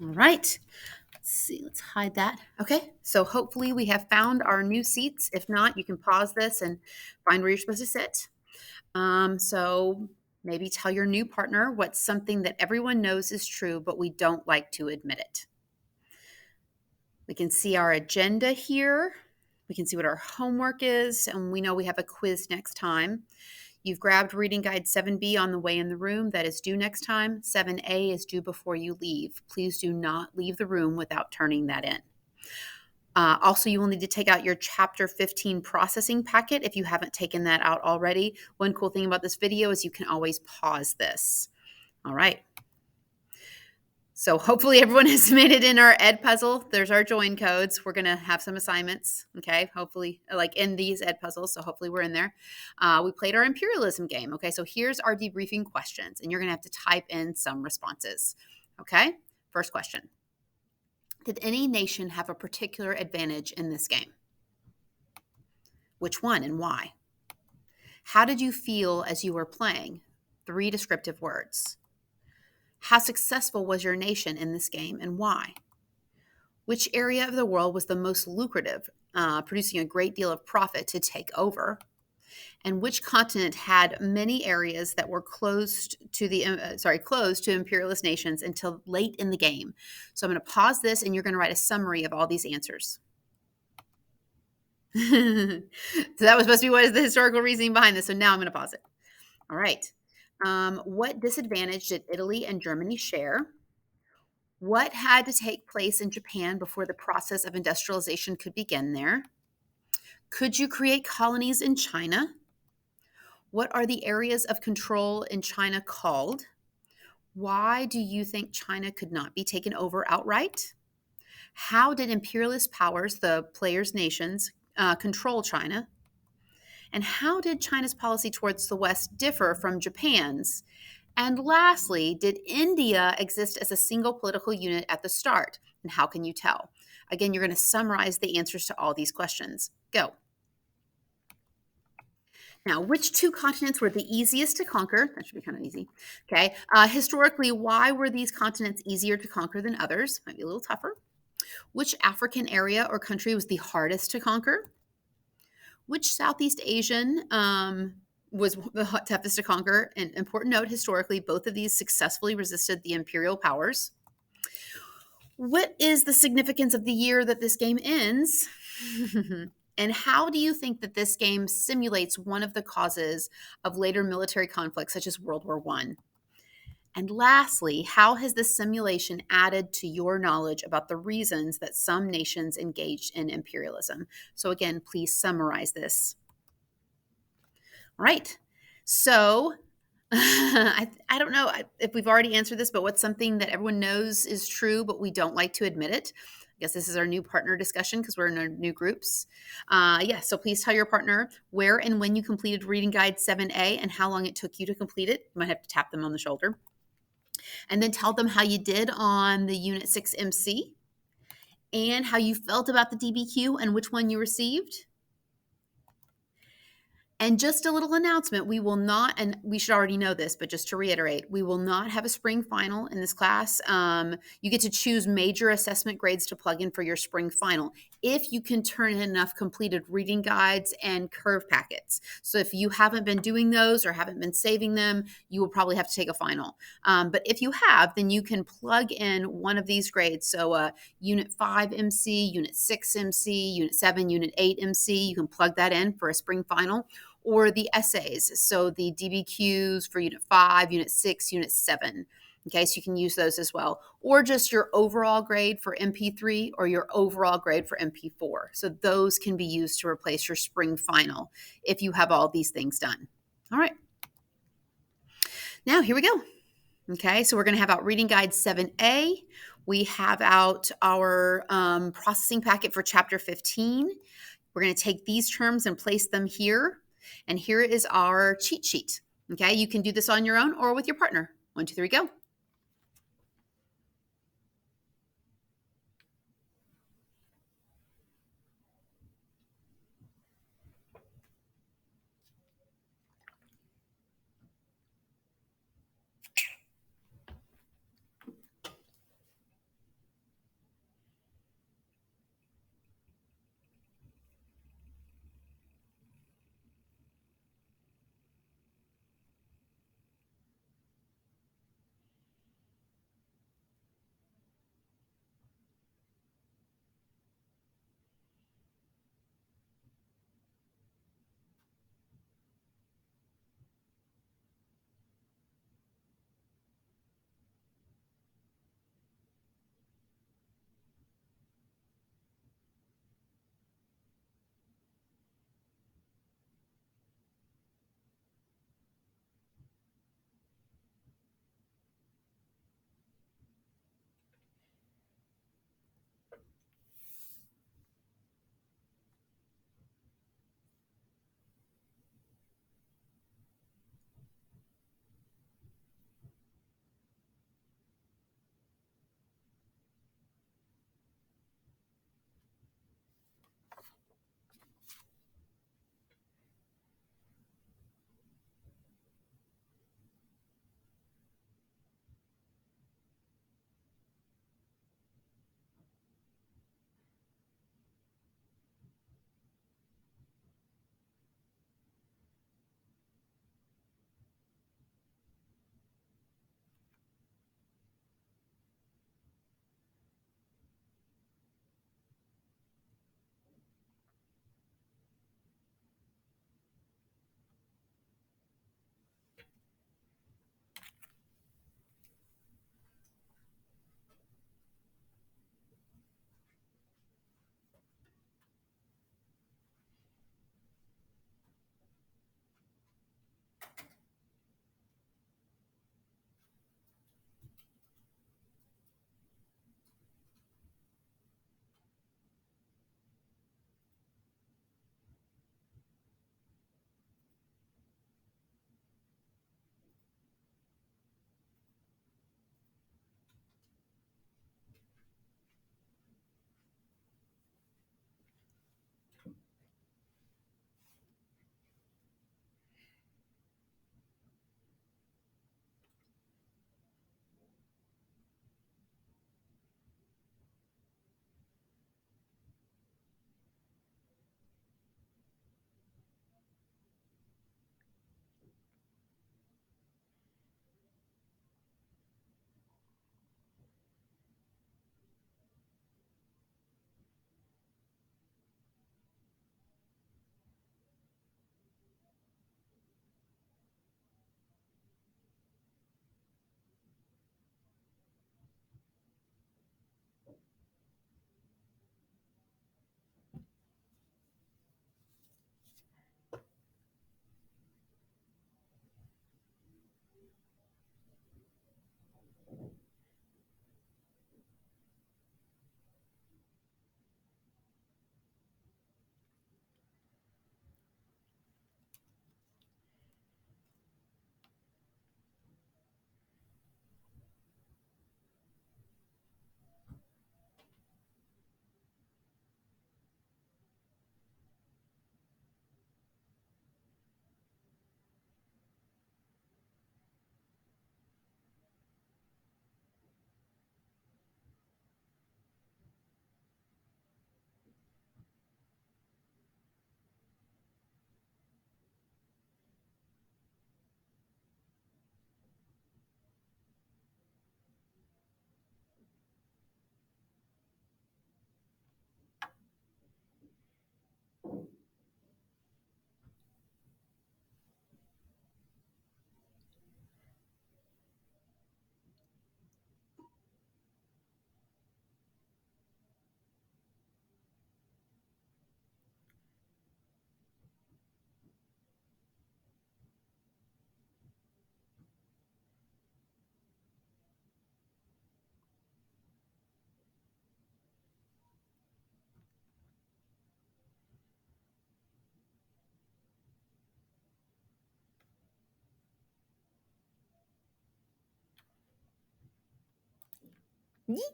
All right. Let's see. Let's hide that. Okay. So hopefully we have found our new seats. If not, you can pause this and find where you're supposed to sit. So maybe tell your new partner what's something that everyone knows is true, but we don't like to admit it. We can see our agenda here. We can see what our homework is, and we know we have a quiz next time. You've grabbed reading guide 7B on the way in the room. That is due next time. 7A is due before you leave. Please do not leave the room without turning that in. Also, you will need to take out your chapter 15 processing packet if you haven't taken that out already. One cool thing about this video is you can always pause this. All right. So hopefully everyone has made it in our ed puzzle. There's our join codes. We're going to have some assignments, okay? Hopefully, like in these ed puzzles, so hopefully we're in there. We played our imperialism game, okay? So here's our debriefing questions, and you're going to have to type in some responses, okay? First question. Did any nation have a particular advantage in this game? Which one and why? How did you feel as you were playing? 3 descriptive words. How successful was your nation in this game and why? Which area of the world was the most lucrative, producing a great deal of profit to take over? And which continent had many areas that were closed to imperialist nations until late in the game? So I'm going to pause this, and you're going to write a summary of all these answers. So that was supposed to be what is the historical reasoning behind this. So now I'm going to pause it. All right. What disadvantage did Italy and Germany share? What had to take place in Japan before the process of industrialization could begin there? Could you create colonies in China? What are the areas of control in China called? Why do you think China could not be taken over outright? How did imperialist powers, the players' nations, control China? And how did China's policy towards the West differ from Japan's? And lastly, did India exist as a single political unit at the start? And how can you tell? Again, you're going to summarize the answers to all these questions. Go. Now, which 2 continents were the easiest to conquer? That should be kind of easy. Okay. Historically, why were these continents easier to conquer than others? Might be a little tougher. Which African area or country was the hardest to conquer? Which Southeast Asian was the toughest to conquer? An important note, historically, both of these successfully resisted the imperial powers. What is the significance of the year that this game ends? And how do you think that this game simulates one of the causes of later military conflicts, such as World War I? And lastly, how has this simulation added to your knowledge about the reasons that some nations engaged in imperialism? So again, please summarize this. All right. So I don't know if we've already answered this, but what's something that everyone knows is true, but we don't like to admit it? I guess this is our new partner discussion because we're in our new groups. So please tell your partner where and when you completed reading guide 7A and how long it took you to complete it. You might have to tap them on the shoulder. And then tell them how you did on the Unit 6 MC and how you felt about the DBQ and which one you received. And just a little announcement, we will not, and we should already know this, but just to reiterate, we will not have a spring final in this class. You get to choose major assessment grades to plug in for your spring final if you can turn in enough completed reading guides and curve packets. So if you haven't been doing those or haven't been saving them, you will probably have to take a final. But if you have, then you can plug in one of these grades. So Unit 5 MC, Unit 6 MC, Unit 7, Unit 8 MC, you can plug that in for a spring final. Or the essays, so the DBQs for Unit 5, Unit 6, Unit 7. Okay, so you can use those as well. Or just your overall grade for MP3 or your overall grade for MP4. So those can be used to replace your spring final if you have all these things done. All right. Now, here we go. Okay, so we're going to have out reading guide 7A. We have out our processing packet for chapter 15. We're going to take these terms and place them here. And here is our cheat sheet. Okay, you can do this on your own or with your partner. 1, 2, 3, go.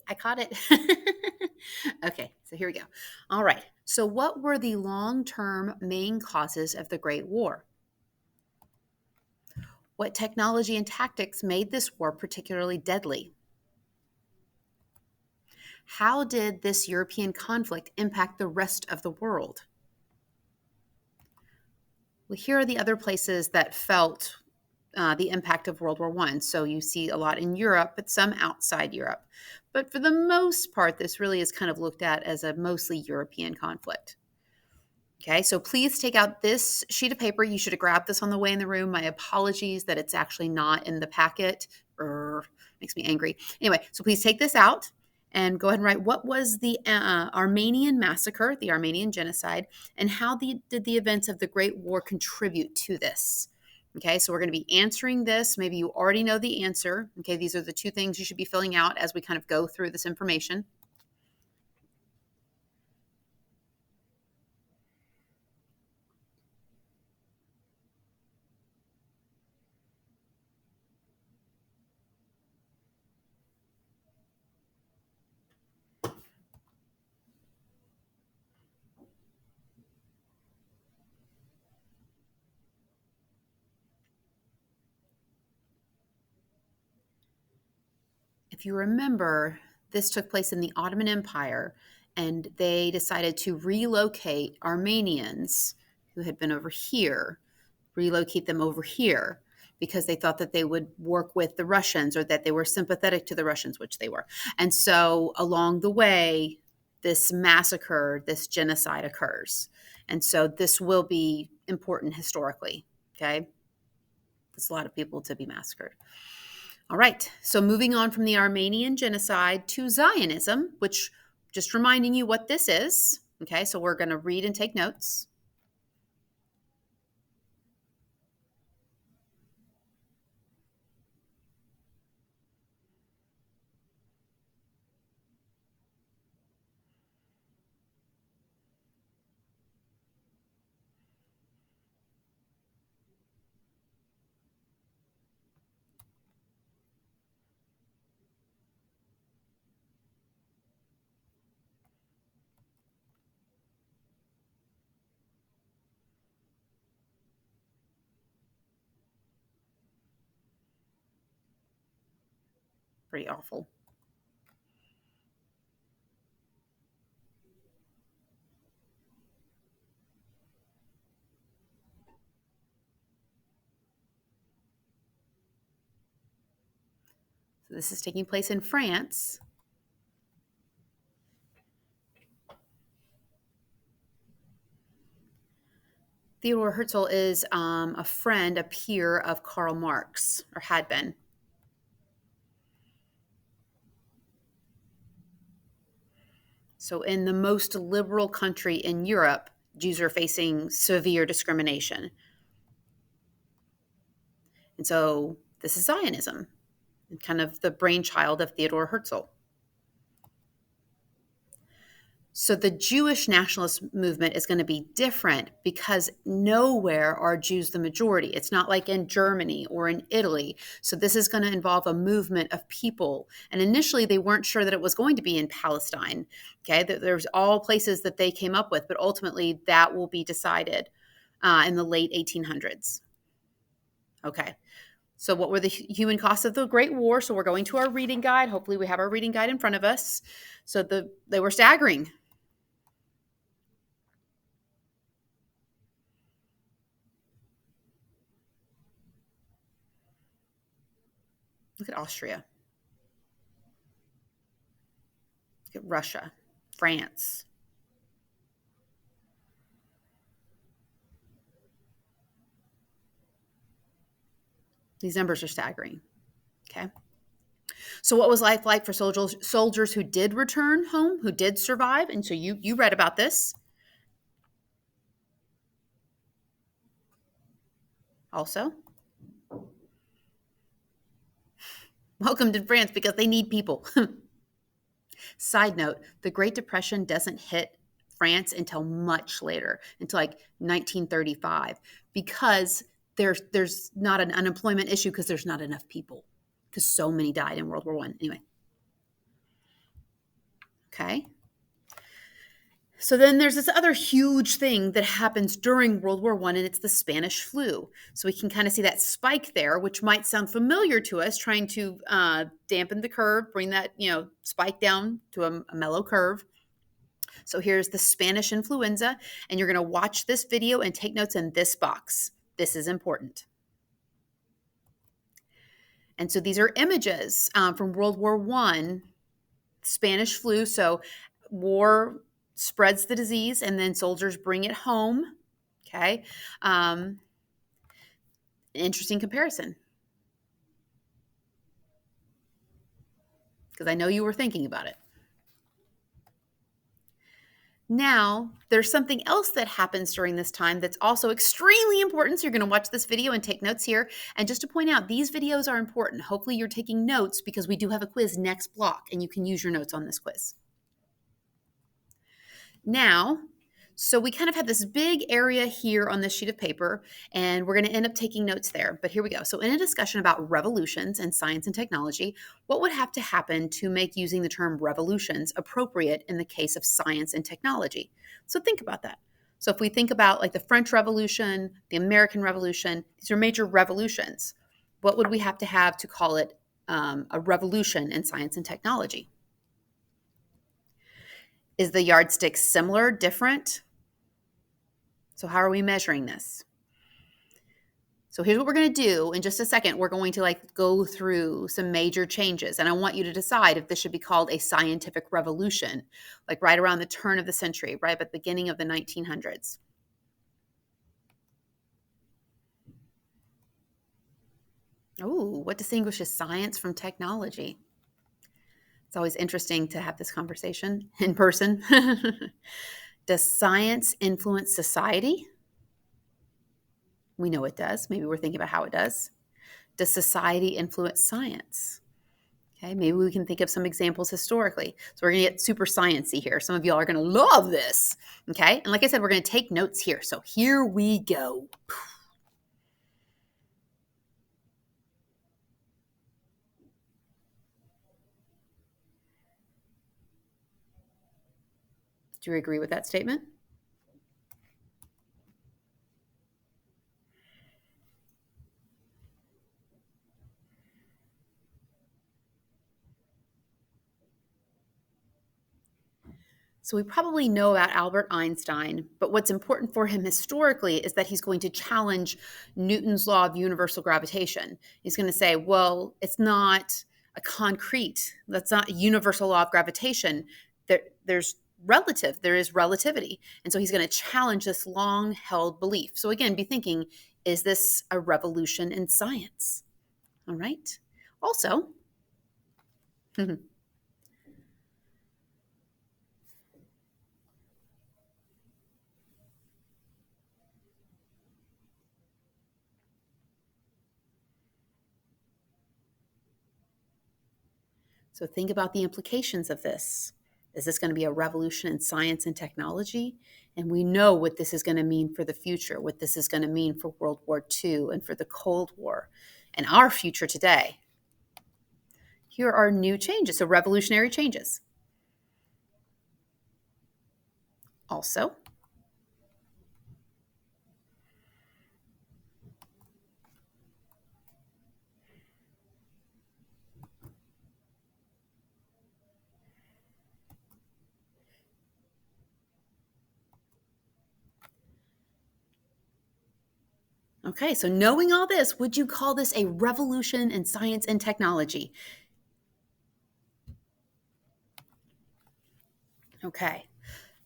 I caught it. Okay, so here we go. All right. So, what were the long term main causes of the Great War? What technology and tactics made this war particularly deadly? How did this European conflict impact the rest of the world? Well, here are the other places that felt the impact of World War I. So you see a lot in Europe, but some outside Europe. But for the most part, this really is kind of looked at as a mostly European conflict. Okay, so please take out this sheet of paper. You should have grabbed this on the way in the room. My apologies that it's actually not in the packet. Makes me angry. Anyway, so please take this out and go ahead and write what was the Armenian massacre, the Armenian genocide, and how did the events of the Great War contribute to this? Okay, so we're going to be answering this. Maybe you already know the answer. Okay, these are the two things you should be filling out as we kind of go through this information. If you remember, this took place in the Ottoman Empire, and they decided to relocate Armenians who had been over here, relocate them over here because they thought that they would work with the Russians or that they were sympathetic to the Russians, which they were. And so along the way, this massacre, this genocide occurs. And so this will be important historically. Okay. There's a lot of people to be massacred. All right, so moving on from the Armenian genocide to Zionism, which just reminding you what this is. Okay, so we're going to read and take notes. Pretty awful. So this is taking place in France. Theodor Herzl is a friend, a peer of Karl Marx, or had been. So, in the most liberal country in Europe, Jews are facing severe discrimination. And so, this is Zionism, and kind of the brainchild of Theodor Herzl. So the Jewish nationalist movement is going to be different because nowhere are Jews the majority. It's not like in Germany or in Italy. So this is going to involve a movement of people. And initially, they weren't sure that it was going to be in Palestine. Okay, there's all places that they came up with, but ultimately that will be decided in the late 1800s. Okay. So, what were the human costs of the Great War? So, we're going to our reading guide. Hopefully, we have our reading guide in front of us. So, they were staggering. Look at Austria. Look at Russia, France. These numbers are staggering. Okay. So, what was life like for soldiers who did return home, who did survive? And so you read about this also. Welcome to France because they need people. Side note, the Great Depression doesn't hit France until much later, until like 1935, because there's not an unemployment issue because there's not enough people, because so many died in World War I. Anyway, Okay. So then there's this other huge thing that happens during World War I, and it's the Spanish flu. So we can kind of see that spike there, which might sound familiar to us, trying to dampen the curve, bring that spike down to a mellow curve. So here's the Spanish influenza, and you're going to watch this video and take notes in this box. This is important. And so these are images from World War I, Spanish flu. So war spreads the disease, and then soldiers bring it home. Okay. Interesting comparison, because I know you were thinking about it. Now, there's something else that happens during this time that's also extremely important. So you're going to watch this video and take notes here. And just to point out, these videos are important. Hopefully you're taking notes, because we do have a quiz next block, and you can use your notes on this quiz. Now, so we kind of have this big area here on this sheet of paper, and we're going to end up taking notes there. But here we go. So in a discussion about revolutions in science and technology, what would have to happen to make using the term revolutions appropriate in the case of science and technology? So think about that. So if we think about like the French Revolution, the American Revolution, these are major revolutions. What would we have to call it a revolution in science and technology? Is the yardstick similar, different? So how are we measuring this? So here's what we're going to do. In just a second, we're going to go through some major changes. And I want you to decide if this should be called a scientific revolution, like right around the turn of the century, right at the beginning of the 1900s. Oh, what distinguishes science from technology? It's always interesting to have this conversation in person. Does science influence society? We know it does. Maybe we're thinking about how it does. Does society influence science? Okay, maybe we can think of some examples historically. So we're going to get super sciencey here. Some of y'all are going to love this. Okay, and like I said, we're going to take notes here. So here we go. Do you agree with that statement? So we probably know about Albert Einstein, but what's important for him historically is that he's going to challenge Newton's law of universal gravitation. He's going to say, well, it's not a concrete, that's not a universal law of gravitation. There is relativity. And so he's going to challenge this long held belief. So again, be thinking, is this a revolution in science? All right. Also, so think about the implications of this. Is this going to be a revolution in science and technology? And we know what this is going to mean for the future, what this is going to mean for World War II and for the Cold War and our future today. Here are new changes, so revolutionary changes. Also, okay, so knowing all this, would you call this a revolution in science and technology? Okay.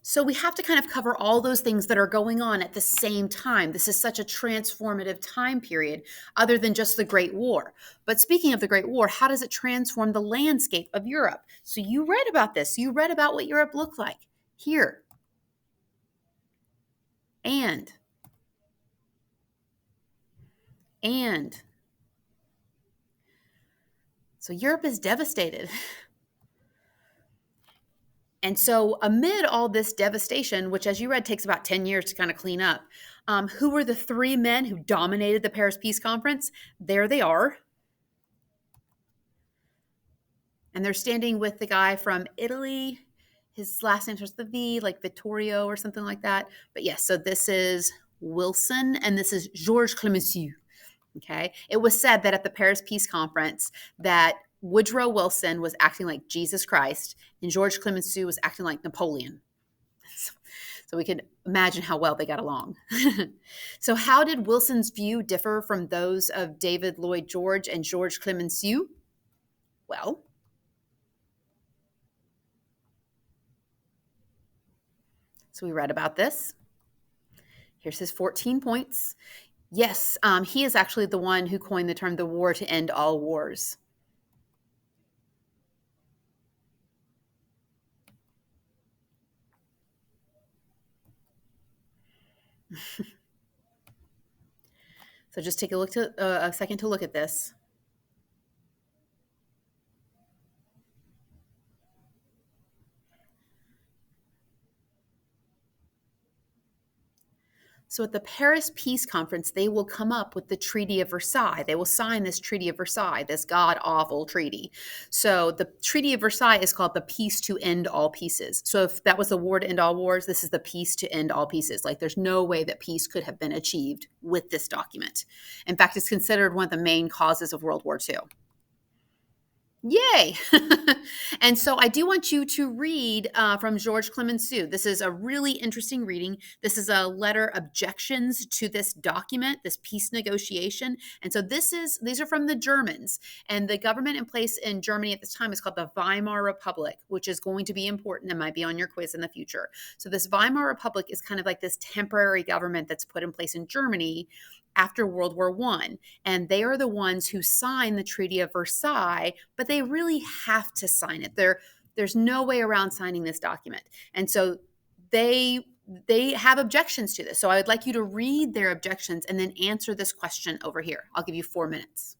So we have to kind of cover all those things that are going on at the same time. This is such a transformative time period, other than just the Great War. But speaking of the Great War, how does it transform the landscape of Europe? So you read about this. You read about what Europe looked like here. And so Europe is devastated. And so amid all this devastation, which as you read takes about 10 years to kind of clean up, who were the three men who dominated the Paris Peace Conference? There they are. And they're standing with the guy from Italy His last name starts with a V, like Vittorio or something like that. But yes, so this is Wilson, and this is Georges Clemenceau. Okay. It was said that at the Paris Peace Conference that Woodrow Wilson was acting like Jesus Christ and George Clemenceau was acting like Napoleon. So we could imagine how well they got along. So how did Wilson's view differ from those of David Lloyd George and George Clemenceau? Well, so we read about this. Here's his 14 points. Yes, he is actually the one who coined the term the war to end all wars. So just take a second to look at this. So at the Paris Peace Conference, they will come up with the Treaty of Versailles. They will sign this Treaty of Versailles, this god awful treaty. So the Treaty of Versailles is called the peace to end all peaces. So if that was the war to end all wars, this is the peace to end all peaces. Like there's no way that peace could have been achieved with this document. In fact, it's considered one of the main causes of World War II. Yay! And so I do want you to read from Georges Clemenceau. This is a really interesting reading. This is a letter objections to this document, this peace negotiation. And so these are from the Germans. And the government in place in Germany at this time is called the Weimar Republic, which is going to be important and might be on your quiz in the future. So this Weimar Republic is kind of like this temporary government that's put in place in Germany after World War I. And they are the ones who sign the Treaty of Versailles, but they really have to sign it. There's no way around signing this document. And so they have objections to this. So I would like you to read their objections and then answer this question over here. I'll give you 4 minutes.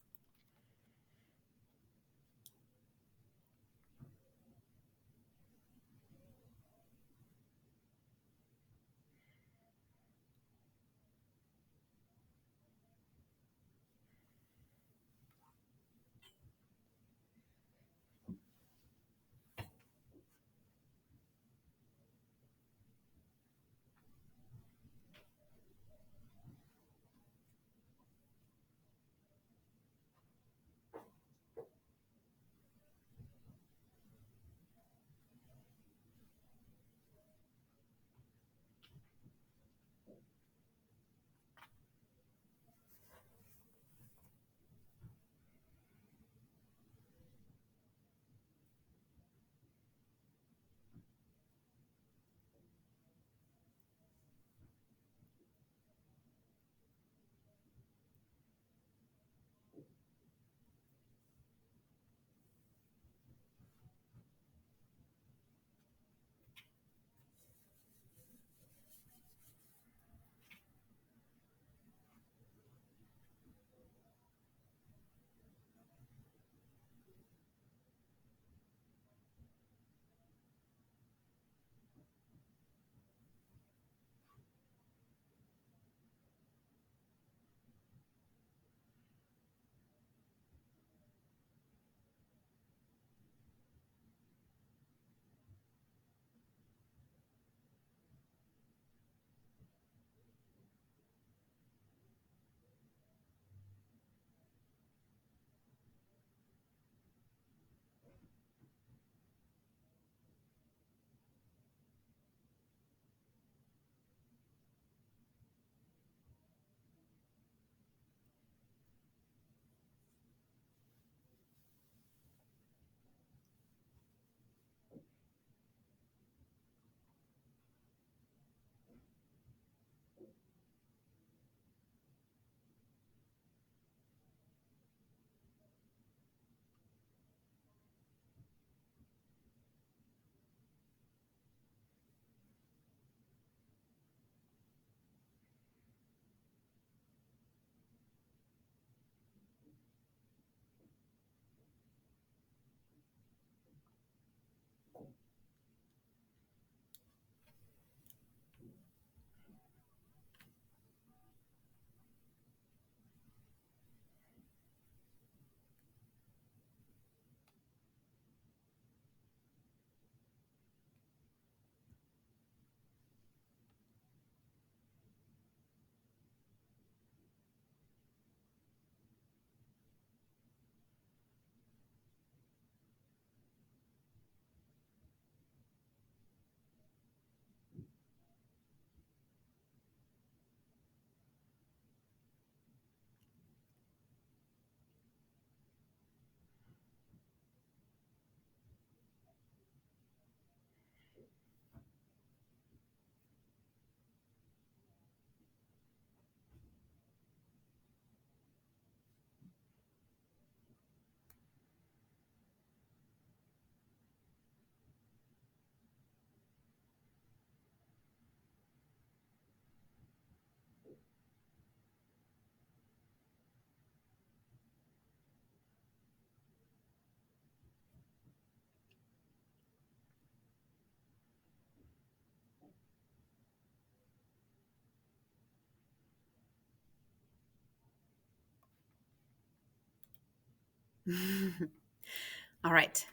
All right.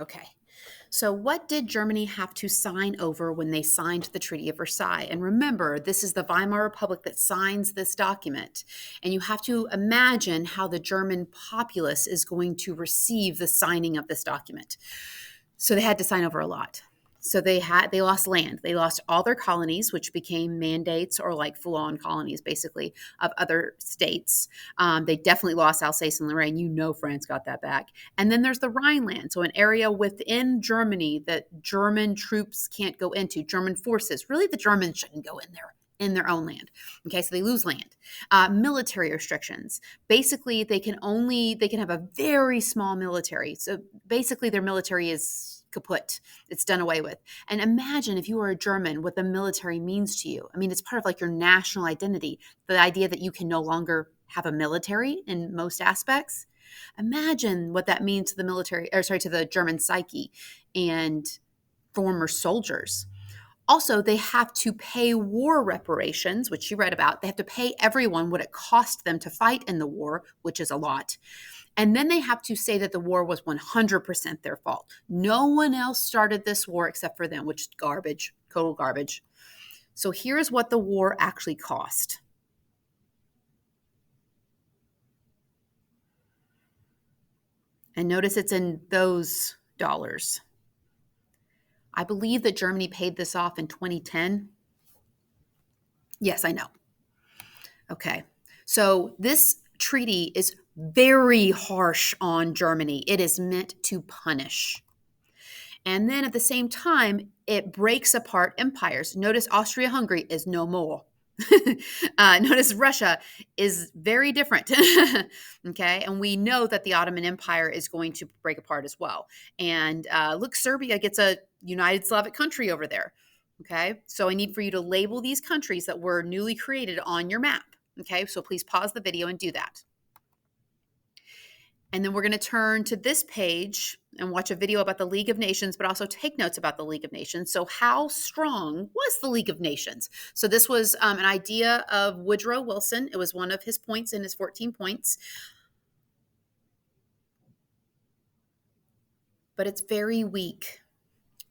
Okay. So, what did Germany have to sign over when they signed the Treaty of Versailles? And remember, this is the Weimar Republic that signs this document. And you have to imagine how the German populace is going to receive the signing of this document. So, they had to sign over a lot. So they lost land. They lost all their colonies, which became mandates or like full-on colonies, basically, of other states. They definitely lost Alsace and Lorraine. You know, France got that back. And then there's the Rhineland, so an area within Germany that German troops can't go into. German forces, really, the Germans shouldn't go in there in their own land. Okay, so they lose land. Military restrictions. Basically, they can have a very small military. So basically, their military is kaput. It's done away with. And imagine if you were a German, what the military means to you. I mean, it's part of like your national identity. The idea that you can no longer have a military in most aspects. Imagine what that means to the military, or sorry, to the German psyche and former soldiers. Also, they have to pay war reparations, which you read about. They have to pay everyone what it cost them to fight in the war, which is a lot. And then they have to say that the war was 100% their fault. No one else started this war except for them, which is garbage, total garbage. So here's what the war actually cost. And notice it's in those dollars. I believe that Germany paid this off in 2010. Yes, I know. Okay. So this treaty is very harsh on Germany. It is meant to punish. And then at the same time, it breaks apart empires. Notice Austria-Hungary is no more. Notice Russia is very different. Okay. And we know that the Ottoman Empire is going to break apart as well. And look, Serbia gets a United Slavic country over there. Okay. So I need for you to label these countries that were newly created on your map. Okay. So please pause the video and do that. And then we're going to turn to this page and watch a video about the League of Nations, but also take notes about the League of Nations. So how strong was the League of Nations? So this was an idea of Woodrow Wilson. It was one of his points in his 14 points. But it's very weak.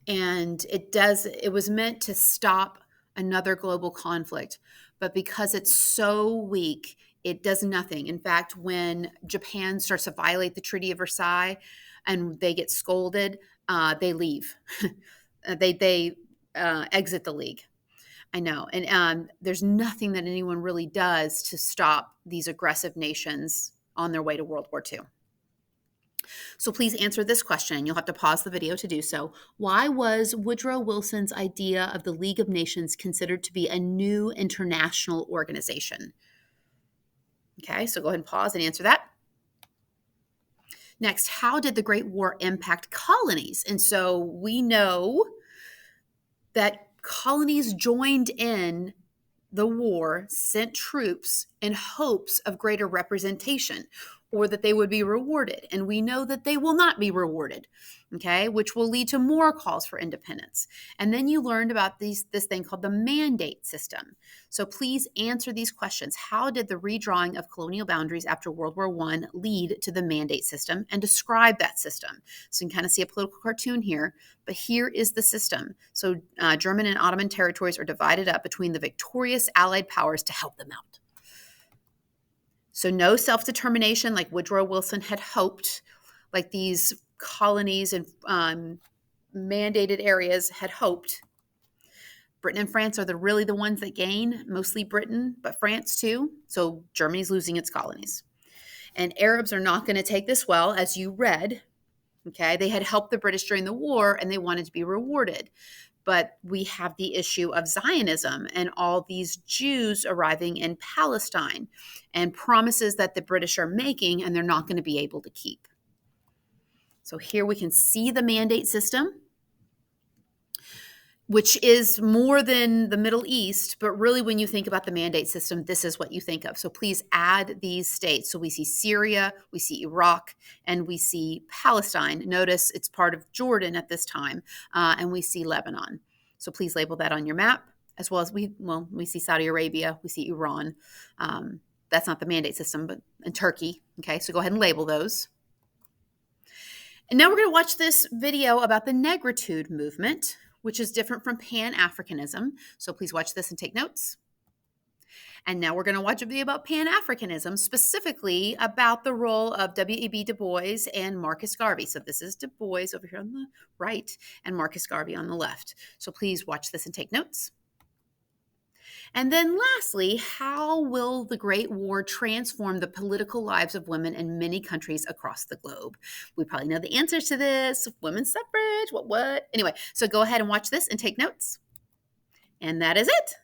And it was meant to stop another global conflict. But because it's so weak, it does nothing. In fact, when Japan starts to violate the Treaty of Versailles and they get scolded, they leave. they exit the league. I know. And there's nothing that anyone really does to stop these aggressive nations on their way to World War II. So please answer this question. You'll have to pause the video to do so. Why was Woodrow Wilson's idea of the League of Nations considered to be a new international organization? Okay, so go ahead and pause and answer that. Next, how did the Great War impact colonies? And so we know that colonies joined in the war, sent troops in hopes of greater representation or that they would be rewarded. And we know that they will not be rewarded, okay, which will lead to more calls for independence. And then you learned about this thing called the mandate system. So please answer these questions. How did the redrawing of colonial boundaries after World War I lead to the mandate system, and describe that system? So you can kind of see a political cartoon here, but here is the system. So German and Ottoman territories are divided up between the victorious Allied powers to help them out. So no self-determination like Woodrow Wilson had hoped, like these colonies and mandated areas had hoped. Britain and France are really the ones that gain, mostly Britain, but France too. So Germany's losing its colonies. And Arabs are not going to take this well, as you read. Okay, they had helped the British during the war and they wanted to be rewarded. But we have the issue of Zionism and all these Jews arriving in Palestine and promises that the British are making and they're not going to be able to keep. So here we can see the mandate system, which is more than the Middle East, but really when you think about the mandate system, this is what you think of. So please add these states. So we see Syria, we see Iraq, and we see Palestine. Notice it's part of Jordan at this time, and we see Lebanon. So please label that on your map, as well as we see Saudi Arabia, we see Iran. That's not the mandate system, but in Turkey. Okay, so go ahead and label those. And now we're going to watch this video about the Negritude movement, which is different from Pan-Africanism. So please watch this and take notes. And now we're going to watch a video about Pan-Africanism, specifically about the role of W.E.B. Du Bois and Marcus Garvey. So this is Du Bois over here on the right and Marcus Garvey on the left. So please watch this and take notes. And then lastly, how will the Great War transform the political lives of women in many countries across the globe? We probably know the answers to this. Women's suffrage, what? Anyway, so go ahead and watch this and take notes. And that is it.